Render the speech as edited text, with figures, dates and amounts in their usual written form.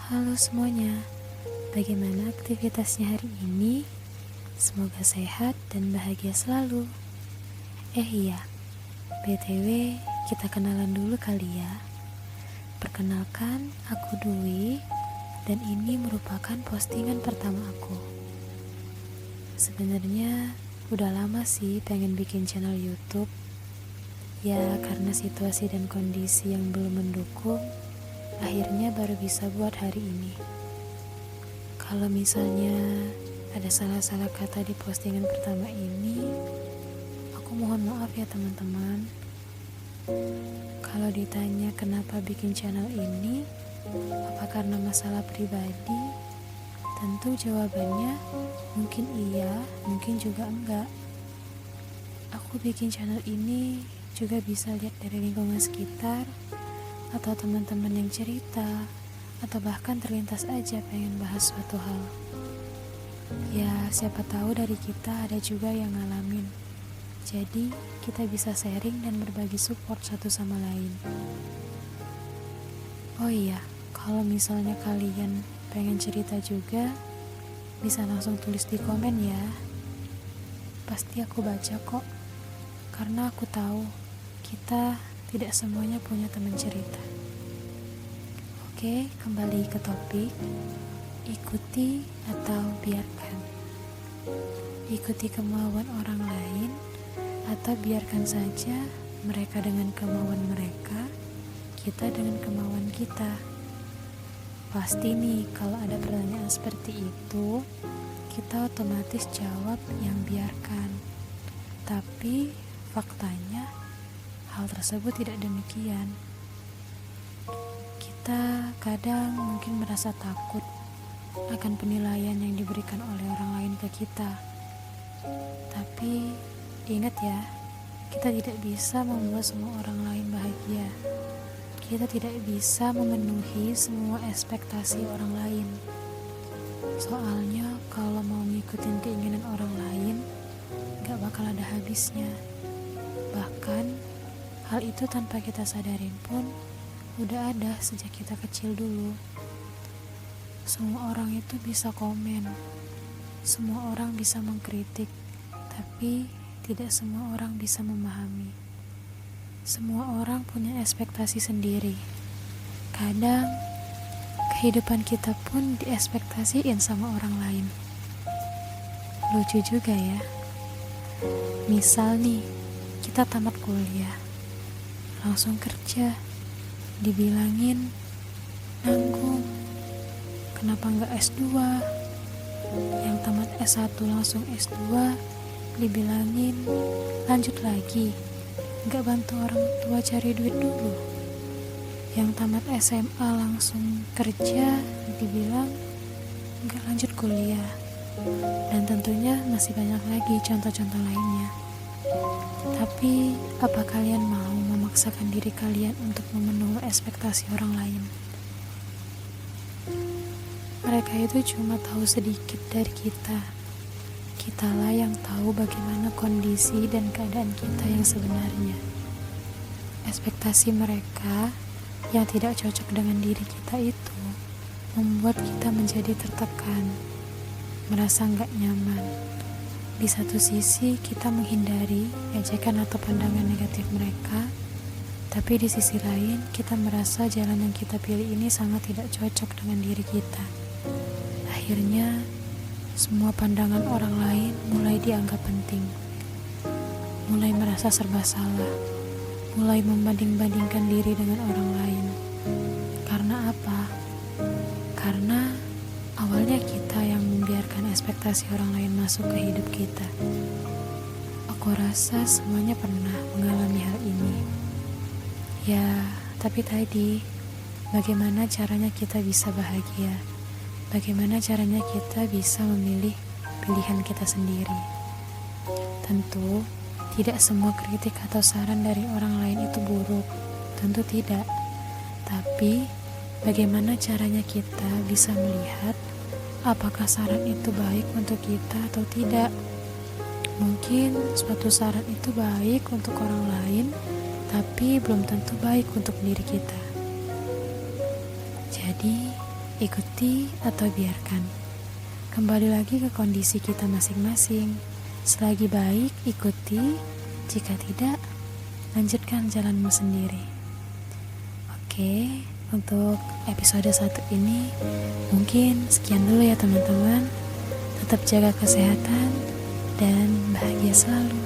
Halo semuanya, bagaimana aktivitasnya hari ini? Semoga sehat dan bahagia selalu. Iya, BTW kita kenalan dulu kali ya. Perkenalkan, aku Dwi, dan ini merupakan postingan pertama aku. Sebenarnya udah lama sih pengen bikin channel YouTube. Ya karena situasi dan kondisi yang belum mendukung, akhirnya baru bisa buat hari ini. Kalau misalnya ada salah-salah kata di postingan pertama ini, aku mohon maaf ya teman-teman. Kalau ditanya kenapa bikin channel ini, apa karena masalah pribadi? Tentu jawabannya mungkin iya, mungkin juga enggak. Aku bikin channel ini juga bisa lihat dari lingkungan sekitar, atau teman-teman yang cerita, atau bahkan terlintas aja pengen bahas suatu hal. Ya, siapa tahu dari kita ada juga yang ngalamin. Jadi, kita bisa sharing dan berbagi support satu sama lain. Oh iya, kalau misalnya kalian pengen cerita juga, bisa langsung tulis di komen ya. Pasti aku baca kok, karena aku tahu kita tidak semuanya punya teman cerita. Oke, kembali ke topik. Ikuti atau biarkan. Ikuti kemauan orang lain atau biarkan saja mereka dengan kemauan mereka, kita dengan kemauan kita. Pasti nih kalau ada pertanyaan seperti itu, kita otomatis jawab yang biarkan. Tapi faktanya hal tersebut tidak demikian. Kita kadang mungkin merasa takut akan penilaian yang diberikan oleh orang lain ke kita. Tapi ingat ya, kita tidak bisa membuat semua orang lain bahagia. Kita tidak bisa memenuhi semua ekspektasi orang lain. Soalnya kalau mau ngikutin keinginan orang lain, gak bakal ada habisnya. Bahkan hal itu tanpa kita sadarin pun udah ada sejak kita kecil dulu. Semua orang itu bisa komen, semua orang bisa mengkritik, tapi tidak semua orang bisa memahami. Semua orang punya ekspektasi sendiri. Kadang kehidupan kita pun diekspektasiin sama orang lain. Lucu juga ya. Misal nih, kita tamat kuliah, langsung kerja, dibilangin nanggung, kenapa nggak S2? Yang tamat S1 langsung S2, dibilangin lanjut lagi, nggak bantu orang tua cari duit dulu. Yang tamat SMA langsung kerja, dibilang nggak lanjut kuliah. Dan tentunya masih banyak lagi contoh-contoh lainnya. Tapi, apa kalian mau memaksakan diri kalian untuk memenuhi ekspektasi orang lain? Mereka itu cuma tahu sedikit dari kita. Kitalah yang tahu bagaimana kondisi dan keadaan kita yang sebenarnya. Ekspektasi mereka yang tidak cocok dengan diri kita itu membuat kita menjadi tertekan, merasa gak nyaman. Di satu sisi kita menghindari ejekan atau pandangan negatif mereka, tapi di sisi lain kita merasa jalan yang kita pilih ini sangat tidak cocok dengan diri kita. Akhirnya semua pandangan orang lain mulai dianggap penting, mulai merasa serba salah, mulai membanding-bandingkan diri dengan orang lain. Karena apa? Karena awalnya kita yang membiarkan ekspektasi orang lain masuk ke hidup kita. Aku rasa semuanya pernah mengalami hal ini. Ya, tapi tadi, bagaimana caranya kita bisa bahagia? Bagaimana caranya kita bisa memilih pilihan kita sendiri? Tentu, tidak semua kritik atau saran dari orang lain itu buruk. Tentu tidak. Tapi, bagaimana caranya kita bisa melihat apakah saran itu baik untuk kita atau tidak? Mungkin suatu saran itu baik untuk orang lain, tapi belum tentu baik untuk diri kita. Jadi, ikuti atau biarkan. Kembali lagi ke kondisi kita masing-masing. Selagi baik, ikuti. Jika tidak, lanjutkan jalanmu sendiri. Oke, untuk episode 1 ini mungkin sekian dulu ya teman-teman. Tetap jaga kesehatan dan bahagia selalu.